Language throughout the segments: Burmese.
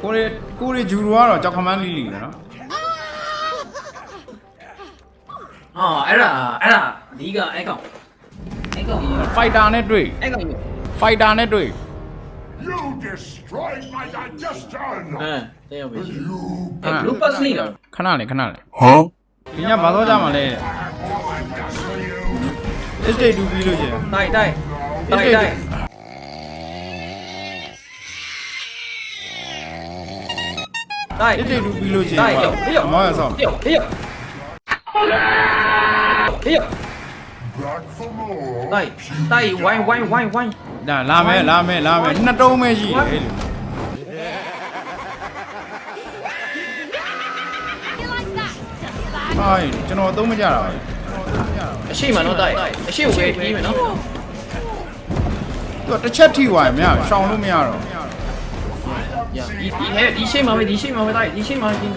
ကိုရီဂျူရိုကတော့ကြောက်ခမန်းလီလီပဲနော်အဲ့ဒါအဓိကအဲ့ကောင်ဖိုက်တာနဲ့တွေ့ဖိုက်တာနဲ့တွေ့ You destroyed my digestion. တဲ့ရောက်ပြီဘလူးပတ်စနီလားခဏလေးဟမ်ဒီညဘာတော့ကြမှာလဲestate 2ပြီးလို့ကျင်တိုက်တိုက်estate 2ပြီးလို့ကျင်မောရဆောင်ဟေး Back for more. တိုက်ဝိုင်းဒါလာမယ်နှစ်တုံးပဲရှိတယ်လေဟိုင်းကျွန်တော်သုံးမကြတာပဲအရှိမနော်တိုက်အရှိကိုပဲပြီးမယ်နော်သူတစ်ချက်ထိသွားရင်မရရှောင်လို့မရတော့ဒီရှိမှာပဲတိုက်ဒီရှိမှာပြီး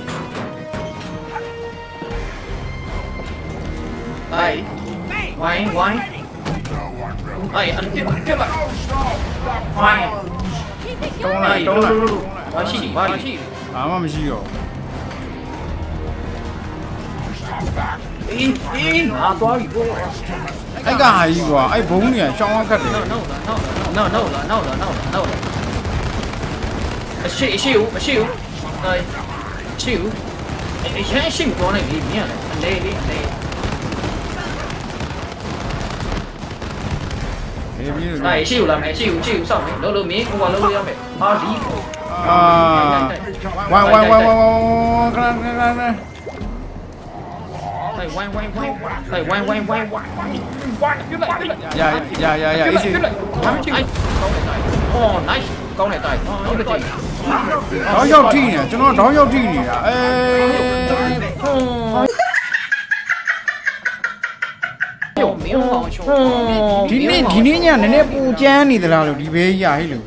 တိုက်ဝိုင်းအဲ့အပြစ်လိုက်ဝိုင်းတုံးလိုက်ဘာရှိဘာမှမရှိတော့အေးငါသွားပြီပေါ့အဲ့ကဟာကြီးကွာအဲ့ဘုံတွေကရှောင်းအောင်ခတ်တယ်နောက်အရှိဦးအရေးရှိမပေါ်နိုင်ဘူးမြင်ရတယ်အလေအေးပြီးလို့အရှိဦးလာမယ်အရှိဦးစောက်မယ်လုံးမင်းဟိုကလုံးလို့ရမယ်ဟာဒီဝိုင်းခဏဝိုင်းဝိုင်းပြလိုက်ရအေးစီအော် nice ကောင်းတယ်တိုက်ဟုတ်တယ်တောင်းရောက်ထိနေကျွန်တော်တောင်းရောက်ထိနေတာဒီနေ့ညနည်းနည်းပူကျန်းနေသလားလို့ဒီဘေးကြီးရဟဲ့လို့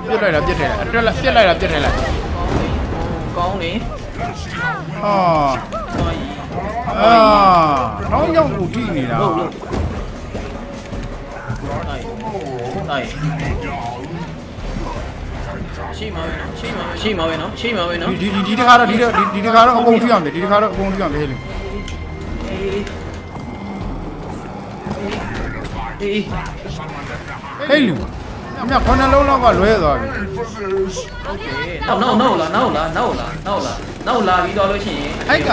ပြစ်လိုက်တာပြစ်လိုက်တာကောင်းလေတောင်းရောက်ကိုထိနေတာရှိမှာပဲနော်ဒီတခါတော့အကုန်ထိအောင်တယ်ဟဲ့လို့ဟဲ့လူအမြခဏလုံးလောက်ကလွဲသွားပြီနောက်လာပြီးတော့လို့ရှိရင်အဲ့က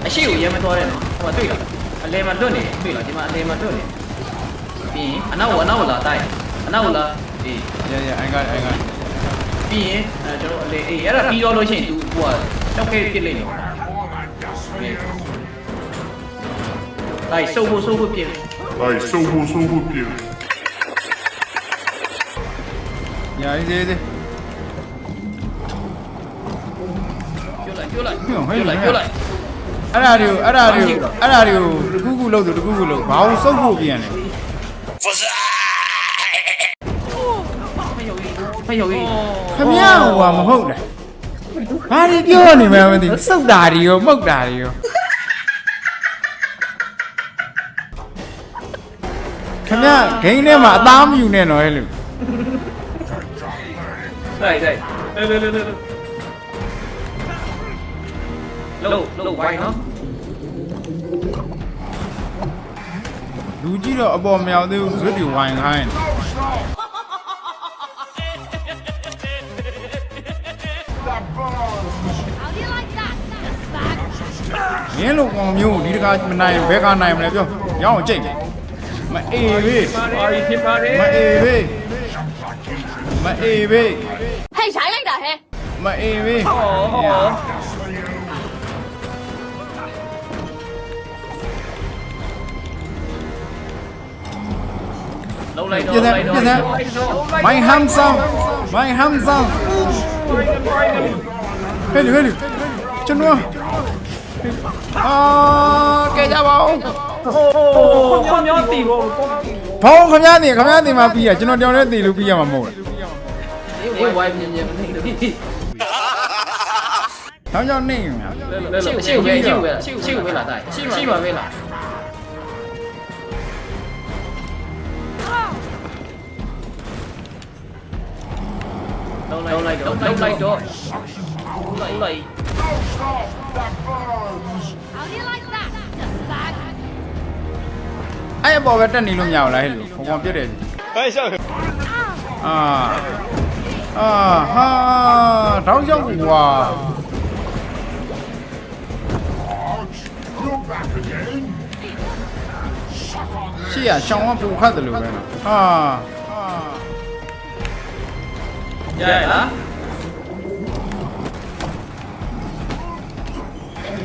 အရှိကိုရဲမသွားတဲ့နော်ဟိုတွေ့လားအလဲမှာတွတ်နေတွေ့လားဒီမှာအလဲမှာတွတ်နေပြီးရင်အနောက်လာတိုက်အနောက်လာအေးအိုင်ကပြီးရင်ကျွန်တော်အလေအေးအဲ့ဒါပြီးတော့လို့ရှိရင် तू ဟိုကတောက်ခဲပြစ်လိုက်နေတိုက်စုပ်ဖို့ပြစ်ညာရေးသေးပြောလိုက်အဲ့ဒါတွေကိုတကူလို့ဘာလို့စုပ်ဖို့ပြန်လဲဖျော်ကြီးခမရဟိုမဟုတ်လားဘာတွေပြောနေမှမသိဘူးစုပ်တာတွေရောမှုတ်တာတွေရောခမရဂိမ်းထဲမှာအသားမယူနဲ့တော့ဟဲ့လို့တိုက်လုံးဝိုင်းနော်လူကြီးတော့အပေါ်မြောက်သေးဘူးဇွတ်တွေဝိုင်းခိုင်းမင်းလိုကောင်မျိုးဒီတခါမနိုင်ဘဲကနိုင်မလဲပြောရောင်းကြိတ်မအေးဘေးဖြစ်ပါတယ်မအေးဘေးဟဲ့ရိုင်းလိုက်တာဟဲ့မအေးဘေးလုံးလိုက်တော့မိုင်ဟမ်ဆန်ဟဲ့လူကျွန်တော်ကဲကြပါဦးခင်ဗျားတီဘောဘောင်းခင်ဗျားတီမှာပြီးရကျွန်တော်တောင်းလဲတီလို့ပြီးရမှာမဟုတ်လားအေးဝိုင်းမြင်မနေဘူးတောင်းကြောင့်နေရှိပဲလာတိုက်ရှိပါပဲလား လုံးလိုက်တော့လုံးလိုက်တော့လိုက် Don't stop! That burns! How do you like that? Just that. အဲ့အပေါ်ပဲတက်နေလို့မရဘူးလားဟဲ့လို့ခေါင်းပြတ်တယ်အာဟာတောင်းရောက်ပြီကွာ Ouch! You're back again! Suck on ရှေ့ this! ကရှောင်းကပူခတ်တယ်လို့ပဲနော်ဟာ ရရလား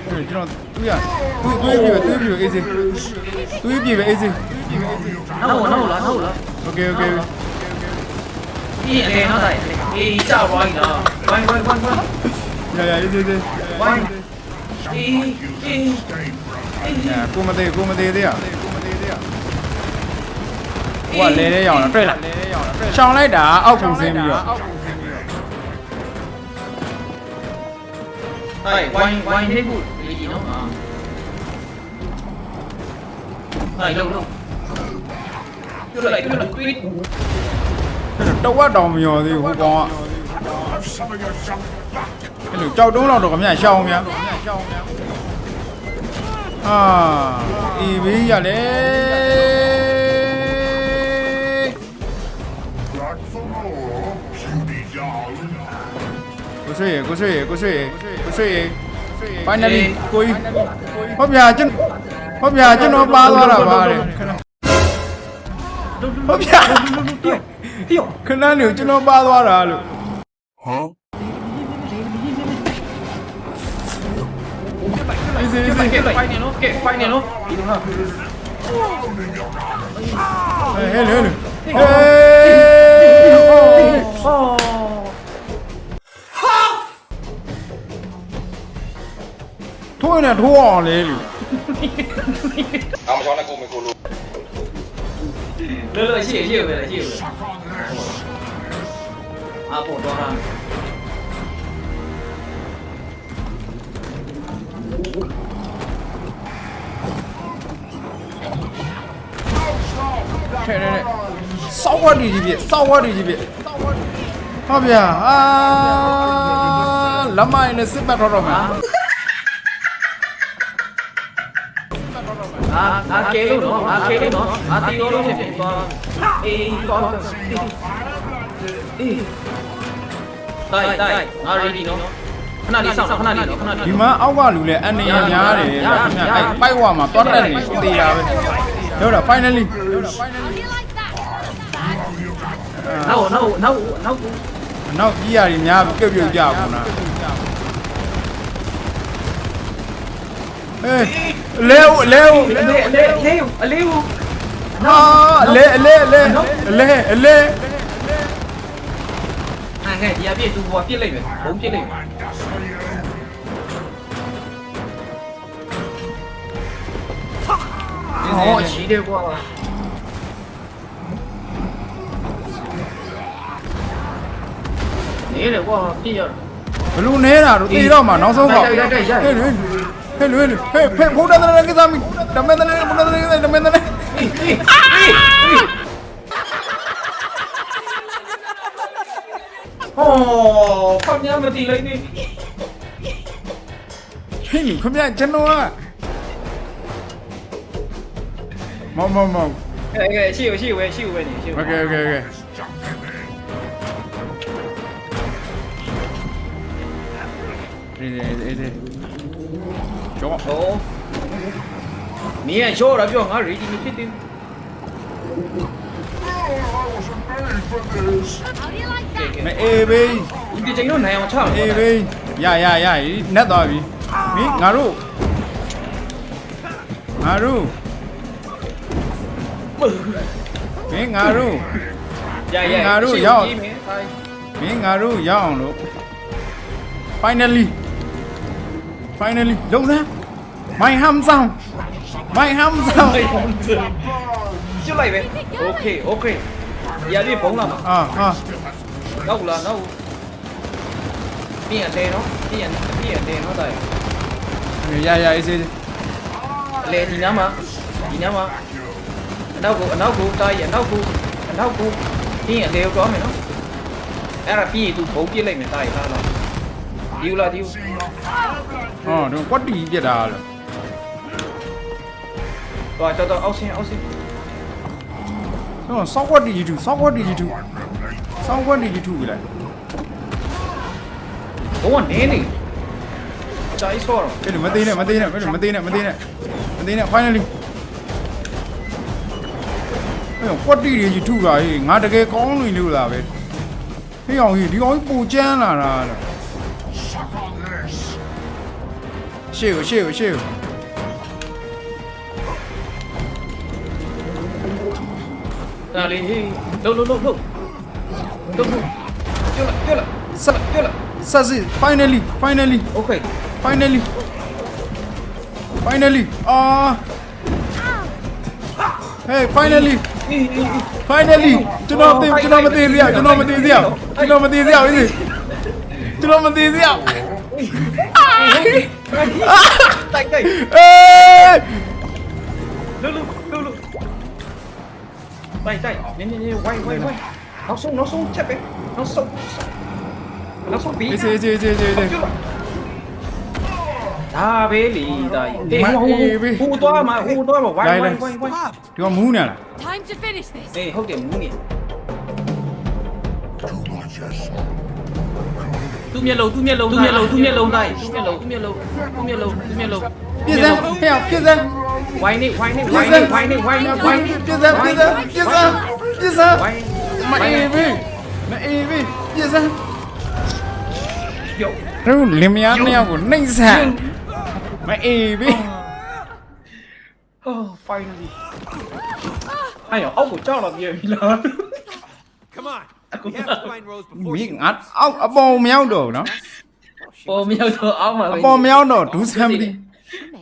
ကျွန်တော်သူရတွေးပြီးအေးစေးတွေးပြီးပဲအေးစေး နောက်လား โอเคโอเค ဒီလေနောက်တိုင်းအေးကြောက်သွားပြီလားဝိုင်းရအေးစေး ဝိုင်းအေး ကိုမသေးသေးရဟိုကလဲလဲရောင်လားတွေ့လားရှောင်းလိုက်တာအောက်ပုံစင်းပြီးတော့ ဟဲ့ဝိုင်းနေဘူးလေဒီနော်ဟဲ့လုံးပြလိုက်တွေး တော့ဝတ်တောင်မရောသေးဘူးဟိုကောင်က Have some of your junk back! အဲ့လိုကြောက်တုံးလောက်တော့ခမရှောင်းများအာအေးဘေးရလေ Back for more, cutie doll! ကိုဆွေfinally ကိုကြီးဟုတ်ဗျာကျွန်တော်ပါသွားတာပါတဲ့ဟုတ်ဗျာခဏနေကျွန်တော်ပါသွားတာလို့ Huh? အေးစေး ဖိုင်နေနော်ကဲဖိုင်နေနော်ဒီတော့ဟာ ဟဲ့လေထိုးနေထိုးအောင်လေလူ လောရှိပဲ Suck on this! အပေါ်တော့ဟာ ထဲထဲစောက်ဝတ်ကြီးပြဟုတ်ဗျာအာလမိုင်းနဲ့စစ်ပတ်တော့မှာ အာကေလို့နော်အာတီလို့ဖြစ်ဖြစ်သွားအေးကောင်းအေးတိုင်းငါရီဒီနော်ခဏလေးစောင့်ခဏလေး ဒီမှာအောက်ကလူလဲအနေရများတယ်ခင်ဗျအဲ့ပိုက်ဝါမှာတွတ်တက်နေသေးတာပဲဟုတ်တော့ finally How do you like that? Just that. နောက် နောက်ကြီးရာကြီးများပြုတ်ကြဘူးနာအေးလဲဟာလဲဟဲ့ဒီအပြည့်သူဘွားပြစ်လိုက်မယ်ဘုံပြစ်လိုက်မယ်ဟောချီးတယ်ကွာနေတယ်ကွာပြစ်ရ ဘလူနေတာတို့တေတော့မှနောက်ဆုံးတော့ဟဲ့ဖုန်းတယ်ကိစ္စမီတမန်တယ်ဟောဖမ်းရမတီးလိုက်နေ ဟင်းခမကျွန်တော်ကမောင်ကဲရှိဝဲနေ โอเค Junk in me! ဒီကျော် ဟောမင်းရောတော့ပြောငါ ready မဖြစ်သေး Oh, I wasn't made for this! How do you like that? မအေးဘေး ဘူးဒီချိန်တော့နိုင်အောင်ချအောင် အေးဘေးရနတ်သွားပြီမင်းငါတို့မင်းငါတို့ ရ မင်းငါတို့ရောက်အောင်လို့ finally လုံးစမ်းမိုင်ဟမ်ဆောင် ကျွတ်လိုက်ပဲ okay ရပြီဘုံလာမှာ အာ နောက်ပြင်တယ်နော်ပြင်တယ်နော်တိုင် ရအေးစေး လေဒီနားမှာအနောက်ကိုတားရအနောက်ကိုပြင်လေကိုကောင်းမယ်နော် အဲ့ဒါပြီးရင် तू ဘုံပြစ်လိုက်မယ်တားရလားဒီဦးလားဒီဦး ဟောတော့ကွက်တီပြက်တာလို့ တော့အောက်ဆင်း တော့စောက်ကွက်တီကြီးတူစောက်ကွက်တီကြီးတူစောက်ကွက်တီကြီးတူပြီလား ဘုံကနေနေကြိုက်ဆောတော့ အဲ့လိုမသေးနဲ့မသေးနဲ့မသေးနဲ့ finally အဲ့ကွက်တီကြီးတူတာဟေးငါတကယ်ကောင်းလို့လားပဲဟေးအောင်ဟေးဒီကောင်ကြီးပူကျန်းလာတာလို့ Suck on this. ရှေ့ကို ဒါလေးဟေးလှုပ်ပြုတ်လာဆက်စစ် finally okay finally အာ hey finally ကျွန်တော်မသေးသေးရကျွန်တော်မသေးသေးရအေးကျွန်တော်မသေးသေးရ တိုက် အေး လှုပ်တိုက်နင်းဝိုင်းနောက်ဆုံးချက်ပဲနောက်ဆုံးပြီး အေးဒါပဲလီဒါဟိုသွားမှာဝိုင်းဒီကမူးနေလား Time to finish this. အေးဟုတ်တယ်မူးနေ Too much as သူ့မျက်လုံးတိုင်းသူ့မျက်လုံးပြည့်စမ်းဟဲ့ပြည့်စမ်း ဝိုင်းနေပြည့်စမ်းမအေးပြီပြည့်စမ်း ပြုတ် တို့လင်မယားနှစ်ယောက်ကိုနှိမ့်ဆက်မအေးပြီ Oh finally အဲ့ရောအောက်ကိုကြောက်လာပြီလား Come on. We have to find Rose မ before င်းငါအောက်အပေါ်မရောက်တော့ဘူးနော် ပေါ်မြောက်တော့အောက်မှာ အပေါ်မရောက်တော့ဒူးဆမ်ပြီ She may